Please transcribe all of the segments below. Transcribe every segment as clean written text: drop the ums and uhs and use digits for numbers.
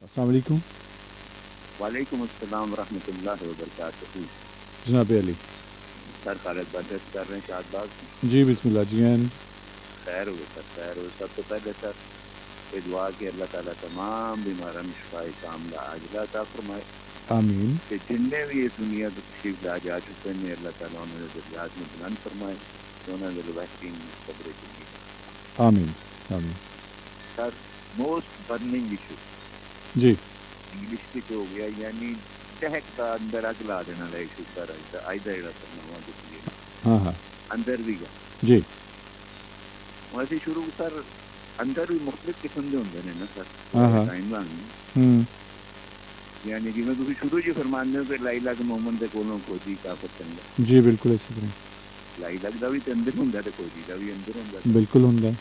अस्सलाम वालेकुम। वालेकुम अस्सलाम रहमतुल्लाहि व बरकातहू। जनाब अली। सर खालिद बरदस कर रहे हैं शाहबाग। जी बिस्मिल्लाह जी हैं। खैर हो सर, खैर हो। सबसे पहले सर ये दुआ कि अल्लाह ताला तमाम बीमारां नूं शिफाए कामिला आजिला अता फरमाए आमीन कि जिन्ने भी इस दुनिया तो तशरीफ ला जा चुके हैं अल्लाह ताला उन्होंने दर्जात में बुलंद फरमाए तो उन्होंने बेहतरीन कब्र ज़िंदगी। आमीन आमीन। सर मोस्ट बर्निंग इशू जी इंग्लिश के हो गया, यानी टहक का अंदर अग ला देने वाला इशू सर अज का जेड़ा करना दुखी हाँ हाँ अंदर भी गया। जी वैसे शुरू सर अंदर भी मुख्तलिफ किस्म के होंगे ने ना सर, हाँ हाँ टाइम लाने हम्म यानी जिवें तुसीं शुरू च फरमांदे हो कि लाई लग मोमन दे कोलों खोजी काफर चंगा। जी बिल्कुल इसी तरह लाई लग दा भी ते अंदर हुंदा ते खोजी दा भी अंदर हुंदा। बिल्कुल होंगे।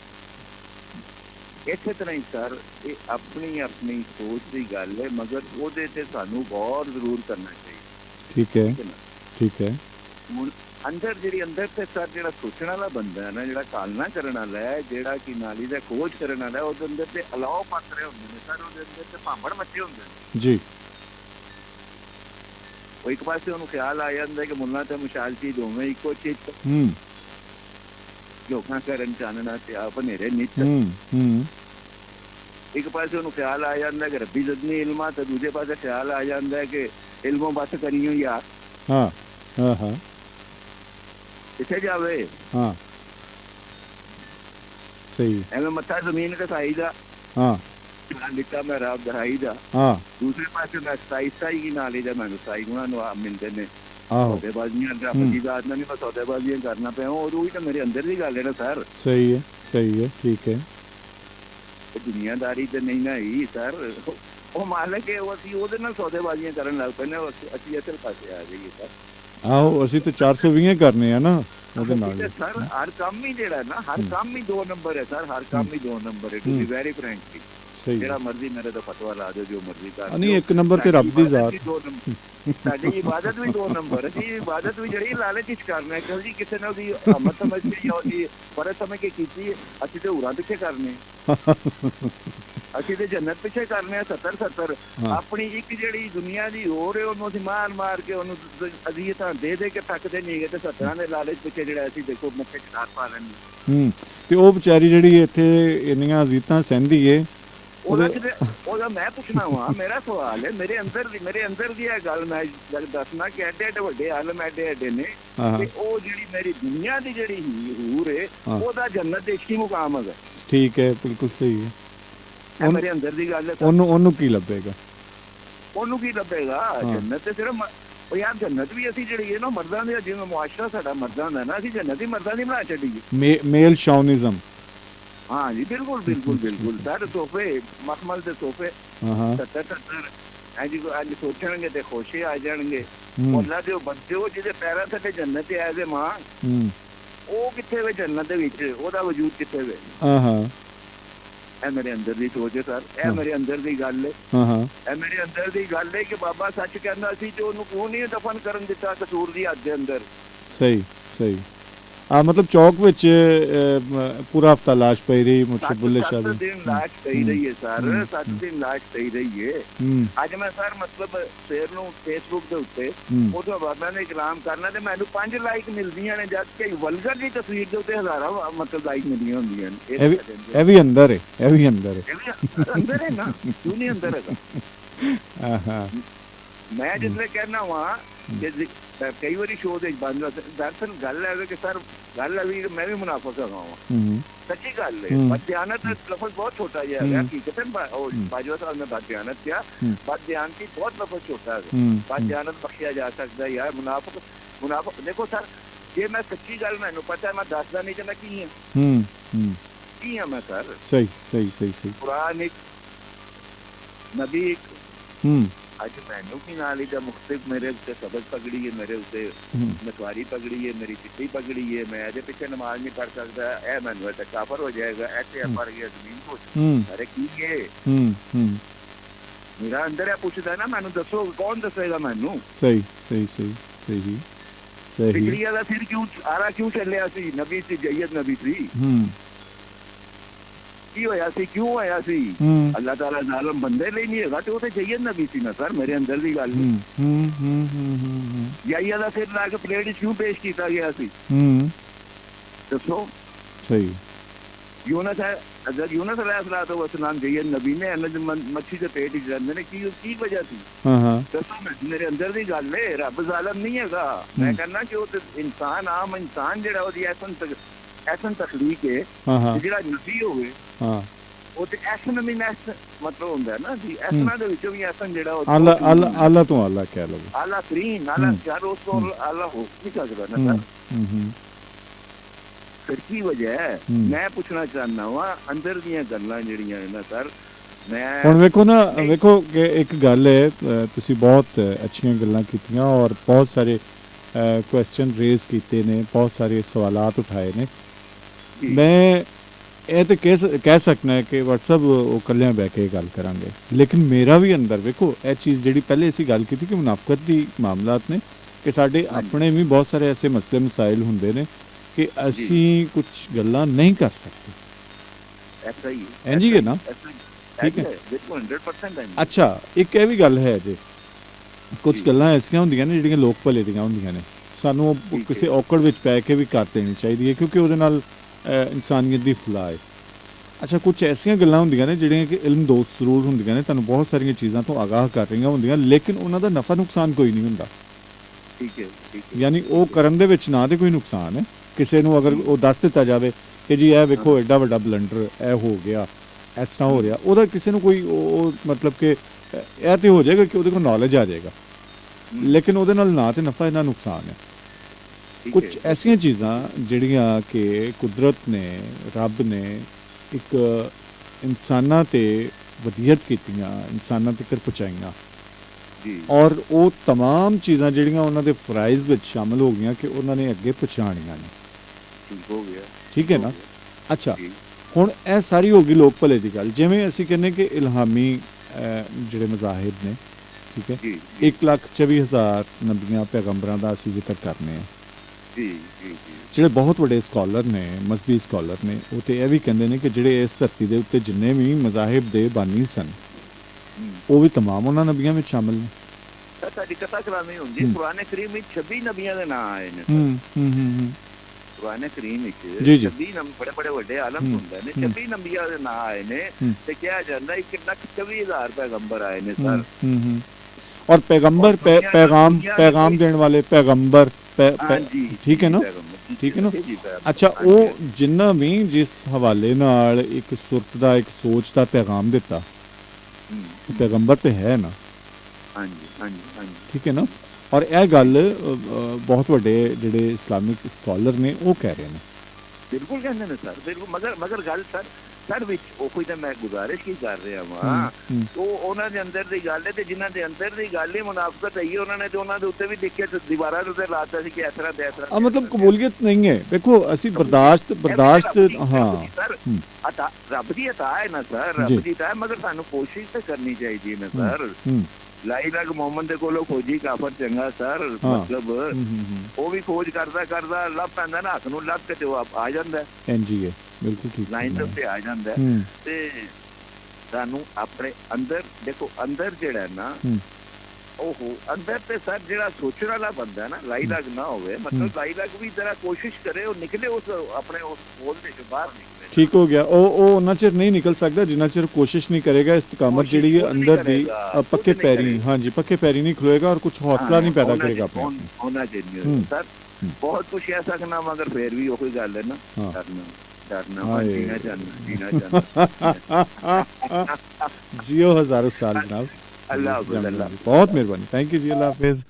इसे तरह ही सर ये अपनी अपनी सोच की गल है, मगर ओहदे ते सानू गौर जरूर करना चाहिए। ठीक है ठीक है ना। ठीक है हुण अंदर जी अंदर से सर जो सोचने वाला बंदा है ना, जो कालना करने वाला है, जोड़ा कि नाली का खोज करने वाला है, वो अंदर से अलाव पात्रे होंगे ने सर, वो अंदर से भांबड़ मचे होंगे। जी वो एक पासे उन्होंने ख्याल आ जाता है कि मुन्ना तो मुशाल चीज दोवें इको चीज जोखा करन चानना ते आप नेरे नित। एक पासे उन्होंने ख्याल आ जाता है कि रब्बी जदनी इल्मा, तो दूसरे पासे ख्याल आ जाता है कि इल्मों बस करियो यार। हाँ हाँ हाँ किथे जावे हाँ सही एवं मत्था जमीन का साई दा हाँ लिखा मैं राब दहाई दा। हाँ दूसरे पासे मैं सताई की नाली दा मैं सताई गुणा मिलते ने आहो सौदेबाजियां रब की जात ना नहीं मैं सौदेबाजियां करना पे और वही तो मेरे अंदर की गल है ना सर। सही है ठीक है। दुनियादारी तो नहीं ना ही सर, वो मालक है वो असं ਉਹਦੇ ਨਾਲ सौदेबाजियां करन लग पैने असं असल पासे आ जाइए सर। आहो ਅਸੀਂ तो 420 करने हैं ना ਉਹਦੇ ਨਾਲ ठीक है सर, हर काम ही जेड़ा ना हर काम ही 2 नंबर है सर, हर काम ही 2 नंबर है, टू बी वेरी फ्रैंकली। सही जेड़ा मर्जी मेरे तो फतवा ला दो जो मर्जी कर नहीं एक नंबर ते रब दी जात। साडी इबादत भी 2 नंबर है। इबादत भी जड़ी लालच च करना है कि जी किसी ने ओदी हमत समझ के या ओदी फर्ज समझ के कीती असि ते उरा पीछे करने असि ते जन्नत पीछे करने 70 अपनी एक जेड़ी दुनिया दी हो रहे ओनु असि मार के ओनु अजीयतां दे के थकदे नहीं गए ते 70 दे लालच पीछे जेड़ा असि देखो मुखे च पा लेने। ਤੇ ਉਹ ਵਿਚਾਰੀ ਜਿਹੜੀ ਇੱਥੇ ਇੰਨੀਆਂ ਅਜ਼ੀਤਾਂ ਸਹਿੰਦੀ ਏ मैं पूछना वा मेरा सवाल है मेरे अंदर दी गल मैं दसना कि एडे एडे वड्डे आलम एडे एडे ने ते ओ जेड़ी मेरी दुनिया दी जेड़ी हूर है ओदा जन्नत दे इश्की मुकाम है। ठीक है बिल्कुल सही है। मेरे अंदर दी गल है ਉਹਨੂੰ ਕੀ ਲੱਭੇਗਾ जन्नत ते सिर्फ यार जन्नत भी असी जी है ना मर्दा ने जिवें मुआशरा साडा मर्दा दा ना असी जन्नत ही मर्दा दी बना छड्डी मेल शॉनिज्म। हाँ जी बिल्कुल बिल्कुल बिल्कुल सर सोफे मखमल के सोफे 70 जी अज सोचणगे ते खुशे आ जाणगे मुल्ला दे बंदे जिहदे पैरां थल्ले जन्नत आए दे मां ओ किथे वे जन्नत दे विच ओदा वजूद किथे वे। ए मेरे अंदर दी सोच है सर, ए मेरे अंदर दी गल है, ए मेरे अंदर दी गल है कि बाबा सच कहंदा सी ते ओनू क्यों नहीं दफन करन दिता कसूर दी हद दे अंदर। सही मतलब चौक विच पूरा हफ्ता लाश पई रही मुझसे बुल्ले शाह 7 दिन लाश पई रही है सर, 7 दिन लाश पई रही है। अज मैं सर मतलब शेर नूं फेसबुक दे उत्ते ओदे बाबा ने इकराम करना ते मैनू 5 लाइक मिलदियां ने जद कि वल्गर दी तस्वीर दे उत्ते हजारां मतलब लाइक मिलदियां होंदियां ने। ए भी अंदर है ना क्यों नहीं अंदर है। मैं जिसले कहना वहां कई बार शो दरअसल गल है कि सर गल है मैं भी मुनाफिक है सच्ची गल है। बदयानत लफज बहुत छोटा है हकीकतन बाजवा साहब ने बदयानत किया, बदयानती बहुत लफज छोटा है, बदयानत बख्शिया जा सकता है यार। मुनाफिक देखो सर जे मैं सच्ची गल मैनू पता है मैं दसदा नहीं चाहता की है मैं सर। सही कुरान एक नबी एक अज मैनू की नाल ही मुख्तलिफ मेरे उत्ते सबक पगड़ी है, मेरे उत्ते नसवारी पगड़ी है, मेरी चिट्टी पगड़ी है, मैं ए पिछे नमाज नहीं पढ़ सकता, ए मैनू काफर हो जाएगा, ऐसे पढ़ गया जमीन को अरे की है मेरा अंदर है पूछता है ना मैनू दसो कौन दसेगा मैनू। सही पिछड़ी वाला सिर क्यों आरा क्यों चलिया सी नबी सी जयद नबी सी ਕੀ ਹੋਇਆ ਸੀ, ਕਿਉਂ ਹੋਇਆ ਸੀ। ਅੱਲਾਹ ਤਾਲਾ ਜ਼ਾਲਮ ਬੰਦੇ ਲਈ ਨਹੀਂ ਹੈਗਾ ਤੇ ਉਹ ਤੇ ਸੈਯਦ ਨਬੀ ਸੀ ਨਾ ਸਰ, ਮੇਰੇ ਅੰਦਰ ਦੀ ਗੱਲ ਨਹੀਂ। ਯਾਹੀਆ ਦਾ ਸਿਰ ਲਾ ਕੇ ਪਲੇਟ ਕਿਉਂ ਪੇਸ਼ ਕੀਤਾ ਗਿਆ ਸੀ, ਦੱਸੋ। ਸਹੀ। ਯੂਨਸ ਹੈ, ਅਗਰ ਯੂਨਸ ਅਲੈਹਿਸਸਲਾਮ ਸੈਯਦ ਨਬੀ ਨੇ ਮੱਛੀ ਦੇ ਪੇਟ ਵਿੱਚ ਰਹਿੰਦੇ ਨੇ, ਕੀ ਵਜ੍ਹਾ ਸੀ, ਦੱਸੋ। ਮੇਰੇ ਅੰਦਰ ਦੀ ਗੱਲ ਹੈ, ਰੱਬ ਜ਼ਾਲਮ ਨਹੀਂ ਹੈਗਾ। ਮੈਂ ਕਹਿੰਦਾ ਕਿ ਉਹ ਤੇ ਇਨਸਾਨ, ਆਮ ਇਨਸਾਨ ਜਿਹੜਾ ਉਹਦੀ ਐਸਨ ਤਖਲੀਕ ਹੈ, ਜਿਹੜਾ ਨਬੀ ਹੋਵੇ ਉਹ ਤੇ ਐਸਨ ਵੀ ਮਤਲਬ ਹੁੰਦਾ ਨਾ ਜੀ, ਐਸਨਾਂ ਦੇ ਵਿੱਚੋਂ ਵੀ ਐਸਨ ਜਿਹੜਾ ਆਲਾ ਤੋਂ ਆਲਾ ਕਹਿ ਲਓ, ਆਲਾ ਤਰੀਨ, ਆਲਾ ਚਾਰ, ਉਸ ਤੋਂ ਆਲਾ ਹੋ ਨਹੀਂ ਸਕਦਾ ਨਾ ਸਰ। ਫਿਰ ਕੀ ਵਜ੍ਹਾ ਹੈ, ਮੈਂ ਪੁੱਛਣਾ ਚਾਹੁੰਦਾ ਵਾ ਅੰਦਰ ਦੀਆਂ ਗੱਲਾਂ ਜਿਹੜੀਆਂ ਨਾ ਸਰ। ਮੈਂ ਹੁਣ ਵੇਖੋ ਕਿ ਇੱਕ ਗੱਲ ਹੈ, ਤੁਸੀਂ ਬਹੁਤ ਅੱਛੀਆਂ ਗੱਲਾਂ ਕੀਤੀਆਂ ਔਰ ਬਹੁਤ ਸਾਰੇ ਕੁਐਸਚਨ ਰੇਜ਼ ਕੀਤੇ ਨੇ, ਬਹੁਤ ਸਾਰੇ ਸਵਾਲਾਤ ਉਠਾਏ ਨੇ। ਮੈਂ ਇਹ ਤਾਂ ਕਹਿ ਸਕਦਾ ਕਿ WhatsApp ਉਹ ਇਕੱਲਿਆਂ ਬਹਿ ਕੇ ਗੱਲ ਕਰਾਂਗੇ, ਲੇਕਿਨ ਮੇਰਾ ਵੀ ਅੰਦਰ ਵੇਖੋ ਇਹ ਚੀਜ਼ ਜਿਹੜੀ ਪਹਿਲੇ ਅਸੀਂ ਗੱਲ ਕੀਤੀ ਕਿ ਮੁਨਾਫਕਤ ਦੀ ਮਾਮਲਾਤ ਨੇ, ਕਿ ਸਾਡੇ ਆਪਣੇ ਵੀ ਬਹੁਤ ਸਾਰੇ ਐਸੇ ਮਸਲੇ ਮਸਾਇਲ ਹੁੰਦੇ ਨੇ ਕਿ ਅਸੀਂ ਕੁਝ ਗੱਲਾਂ ਨਹੀਂ ਕਰ ਸਕਦੇ। ਐਸਾ ਹੀ ਹੈ ਜੀ ਹੈ ਨਾ, ਠੀਕ ਹੈ, 100% ਹੈ। ਅੱਛਾ, ਇੱਕ ਇਹ ਵੀ ਗੱਲ ਹੈ ਜੀ, ਕੁਝ ਗੱਲਾਂ ਐਸੀਆਂ ਹੁੰਦੀਆਂ ਨੇ ਜਿਹੜੀਆਂ ਲੋਕ ਭਲੇ ਦੀਆਂ ਹੁੰਦੀਆਂ ਨੇ, ਸਾਨੂੰ ਕਿਸੇ ਔਕੜ ਵਿੱਚ ਪੈ ਕੇ ਵੀ ਕਰ ਦੇਣੀ ਚਾਹੀਦੀ ਹੈ, ਕਿਉਂਕਿ ਉਹਦੇ ਨਾਲ ਇਨਸਾਨੀਅਤ ਦੀ ਫਲਾਹ ਹੈ। ਅੱਛਾ, ਕੁਝ ਐਸੀਆਂ ਗੱਲਾਂ ਹੁੰਦੀਆਂ ਨੇ ਜਿਹੜੀਆਂ ਕਿ ਇਲਮ ਦੋਸਤ ਜ਼ਰੂਰ ਹੁੰਦੀਆਂ ਨੇ, ਤੁਹਾਨੂੰ ਬਹੁਤ ਸਾਰੀਆਂ ਚੀਜ਼ਾਂ ਤੋਂ ਆਗਾਹ ਕਰ ਰਹੀਆਂ ਹੁੰਦੀਆਂ, ਲੇਕਿਨ ਉਹਨਾਂ ਦਾ ਨਫਾ ਨੁਕਸਾਨ ਕੋਈ ਨਹੀਂ ਹੁੰਦਾ। ਠੀਕ ਹੈ, ਯਾਨੀ ਉਹ ਕਰਨ ਦੇ ਵਿੱਚ ਨਾ ਤੇ ਕੋਈ ਨੁਕਸਾਨ ਹੈ, ਕਿਸੇ ਨੂੰ ਅਗਰ ਉਹ ਦੱਸ ਦਿੱਤਾ ਜਾਵੇ ਕਿ ਜੀ ਇਹ ਵੇਖੋ ਐਡਾ ਵੱਡਾ ਬਲੰਡਰ ਇਹ ਹੋ ਗਿਆ, ਇਸ ਤਰ੍ਹਾਂ ਹੋ ਰਿਹਾ, ਉਹਦਾ ਕਿਸੇ ਨੂੰ ਕੋਈ ਉਹ ਮਤਲਬ ਕਿ ਇਹ ਤੇ ਹੋ ਜਾਏਗਾ ਕਿ ਉਹਦੇ ਕੋਲ ਨੌਲੇਜ ਆ ਜਾਏਗਾ, ਲੇਕਿਨ ਉਹਦੇ ਨਾਲ ਨਾ ਤੇ ਨਫਾ ਨਾ ਨੁਕਸਾਨ ਹੈ। ਕੁਝ ਐਸੀਆਂ ਚੀਜ਼ਾਂ ਜਿਹੜੀਆਂ ਕਿ ਕੁਦਰਤ ਨੇ, ਰੱਬ ਨੇ ਇੱਕ ਇਨਸਾਨਾਂ ਤੇ ਵਧੀਅਤ ਕੀਤੀਆਂ, ਇਨਸਾਨਾਂ ਤੱਕ ਪਹੁੰਚਾਈਆਂ, ਔਰ ਉਹ तमाम ਚੀਜ਼ਾਂ ਜਿਹੜੀਆਂ ਉਹਨਾਂ ਦੇ ਫਰਾਈਜ਼ ਵਿੱਚ ਸ਼ਾਮਲ ਹੋ ਗਈਆਂ ਕਿ ਉਹਨਾਂ ਨੇ ਅੱਗੇ ਪਹੁੰਚਾਉਣੀਆਂ ਨੇ। ਠੀਕ ਹੈ ਨਾ। ਅੱਛਾ, ਹੁਣ ਇਹ ਸਾਰੀ ਹੋ ਗਈ ਲੋਕ ਭਲੇ ਦੀ ਗੱਲ। ਜਿਵੇਂ ਅਸੀਂ ਕਹਿੰਦੇ ਕਿ ਇਲਹਾਮੀ ਜਿਹੜੇ ਮਜ਼ਾਹਿਬ ਨੇ, ਠੀਕ ਹੈ, 1,24,000 ਨਬੀਆਂ ਪੈਗੰਬਰਾਂ ਦਾ ਅਸੀਂ ਜ਼ਿਕਰ ਕਰਨੇ ਆ। ਜਿਹੜੇ ਬਹੁਤ ਵੱਡੇ ਸਕਾਲਰ ਨੇ, ਮਜ਼ਹਬੀ ਸਕਾਲਰ ਨੇ, ਉਹ ਤੇ ਇਹ ਵੀ ਕਹਿੰਦੇ ਨੇ ਕਿ ਜਿਹੜੇ ਇਸ ਧਰਤੀ ਦੇ ਉੱਤੇ ਜਿੰਨੇ ਵੀ ਮਜ਼ਾਹਿਬ ਦੇ ਬਾਨੀ ਸਨ ਉਹ ਵੀ तमाम ਉਹਨਾਂ ਨਬੀਆਂ ਵਿੱਚ ਸ਼ਾਮਲ ਨੇ। ਸਾਡੀ ਕਥਾ ਕਰਾਨੀ ਹੁੰਦੀ, ਕੁਰਾਨ ਕਰੀਮ ਵਿੱਚ 26 ਨਬੀਆਂ ਦੇ ਨਾਂ ਆਏ ਨੇ। ਕੁਰਾਨ ਕਰੀਮ ਵਿੱਚ 26 ਬੜੇ ਬੜੇ ਵੱਡੇ ਆਲਮ ਹੁੰਦੇ ਨੇ, 26 ਨਬੀਆਂ ਦੇ ਨਾਂ ਆਏ ਨੇ ਤੇ ਕਿਹਾ ਜਾਂਦਾ 1,24,000 ਪੈਗੰਬਰ ਆਏ ਨੇ ਸਰ। ਔਰ ਪੈਗੰਬਰ ਪੈगाम ਦੇਣ ਵਾਲੇ ਪੈਗੰਬਰ, ਠੀਕ ਹੈ ਨਾ, ਠੀਕ ਹੈ ਨਾ। ਅੱਛਾ, ਉਹ ਜਿੰਨਾ ਵੀ ਜਿਸ ਹਵਾਲੇ ਨਾਲ ਇੱਕ ਸੁਰਤ ਦਾ, ਇੱਕ ਸੋਚ ਦਾ ਪੈगाम ਦਿੱਤਾ, ਪੈਗੰਬਰ ਤੇ ਹੈ ਨਾ। ਠੀਕ ਹੈ ਨਾ। ਔਰ ਇਹ ਗੱਲ ਬਹੁਤ ਵੱਡੇ ਜਿਹੜੇ ਇਸਲਾਮਿਕ ਸਕਾਲਰ ਨੇ ਉਹ ਕਹਿ ਰਹੇ ਨੇ। ਬਿਲਕੁਲ ਕਹਿੰਦੇ ਨੇ ਸਰ, ਬਿਲਕੁਲ। ਮਗਰ ਗੱਲ ਸਰ ਵਿੱਚ ਉਹ ਕੋਈ ਤਾਂ ਮੈਂ ਗੁਜ਼ਾਰਿਸ਼ ਕੀ ਕਰ ਰਿਹਾ ਵਾਂ, ਉਹ ਉਹਨਾਂ ਦੇ ਅੰਦਰ ਦੀ ਗੱਲ ਹੈ ਤੇ ਜਿਨ੍ਹਾਂ ਦੇ ਅੰਦਰ ਦੀ ਗੱਲ ਹੀ ਮੁਨਾਫਕਤ ਹੈ, ਉਹਨਾਂ ਨੇ ਤੇ ਉਹਨਾਂ ਦੇ ਉੱਤੇ ਵੀ ਦੇਖਿਆ, ਦੀਵਾਰਾਂ ਦੇ ਉੱਤੇ ਲਾਤਾ ਸੀ ਕਿ ਇਸ ਤਰ੍ਹਾਂ ਤੇ ਇਸ ਤਰ੍ਹਾਂ। ਮਤਲਬ ਕਬੂਲੀਅਤ ਨਹੀਂ ਹੈ। ਦੇਖੋ ਅਸੀਂ ਬਰਦਾਸ਼ਤ ਹਾਂ ਸਰ, ਰੱਬ ਦੀ ਅਤਾ ਹੈ ਨਾ ਸਰ, ਰੱਬ ਦੀ ਅਤਾ ਹੈ, ਮਗਰ ਸਾਨੂੰ ਕੋਸ਼ਿਸ਼ ਤਾਂ ਕਰਨੀ ਚਾਹੀਦੀ ਹੈ ਨਾ ਸਰ। ਲਾਈ ਲੱਗ ਮੁਹੰਮਦ ਦੇ ਕੋਲੋਂ ਖੋਜੀ ਕਾਫਰ ਚੰਗਾ ਸਰ, ਮਤਲਬ ਉਹ ਵੀ ਖੋਜ ਕਰਦਾ ਲੱਭ ਪੈਂਦਾ ਨਾ, ਹੱਥ ਨੂੰ ਲੱਭ ਕੇ ਤੇ ਉਹ ਆ ਜਾਂਦਾ। ਬਿਲਕੁਲ ਠੀਕ, ਲਾਈਨ ਦੇ ਉੱਤੇ ਆ ਜਾਂਦਾ। ਤੇ ਸਾਨੂੰ ਆਪਣੇ ਅੰਦਰ ਦੇਖੋ, ਅੰਦਰ ਜਿਹੜਾ ਨਾ ਉਹ ਅੰਦਰ ਤੇ ਸਰ ਜਿਹੜਾ ਸੋਚਣ ਵਾਲਾ ਬੰਦਾ ਨਾ, ਲਾਈ ਲੱਗ ਨਾ ਹੋਵੇ, ਮਤਲਬ ਲਾਈ ਲੱਗ ਵੀ ਜਰਾ ਕੋਸ਼ਿਸ਼ ਕਰੇ ਉਹ ਨਿਕਲੇ ਉਸ ਆਪਣੇ ਉਸ ਹੋਲ ਦੇ ਚੋਂ ਬਾਹਰ ਨਿਕਲੇ। ਠੀਕ ਹੋ ਗਿਆ। ਉਹ ਉਹਨਾਂ ਚਿਰ ਨਹੀਂ ਨਿਕਲ ਸਕਦਾ ਜਿੰਨਾ ਚਿਰ ਕੋਸ਼ਿਸ਼ ਨਹੀਂ ਕਰੇਗਾ, ਇਸਤਕਾਮਤ ਜਿਹੜੀ ਹੈ ਅੰਦਰ ਦੀ ਪੱਕੇ ਪੈਰੀ, ਹਾਂਜੀ ਪੱਕੇ ਪੈਰੀ ਨਹੀਂ ਖਲੋਏਗਾ ਔਰ ਕੁਝ ਹੌਸਲਾ ਨਹੀਂ ਪੈਦਾ ਕਰੇਗਾ ਆਪਣੇ ਹੋਣਾ ਚਾਹੀਦਾ ਸਰ। ਬਹੁਤ ਕੁਛ ਐਸਾ ਕਰਨਾ, ਮਗਰ ਫੇਰ ਵੀ ਉਹੀ ਗੱਲ ਹੈ ਨਾ, ਡਰਨਾ ਜੀਣਾ ਚਾਹਨਾ। जियो हजारों साल जनाब। अल्लाह हाफिज़। बहुत मेहरबानी, थैंक यू जी, अल्लाह हाफिज़।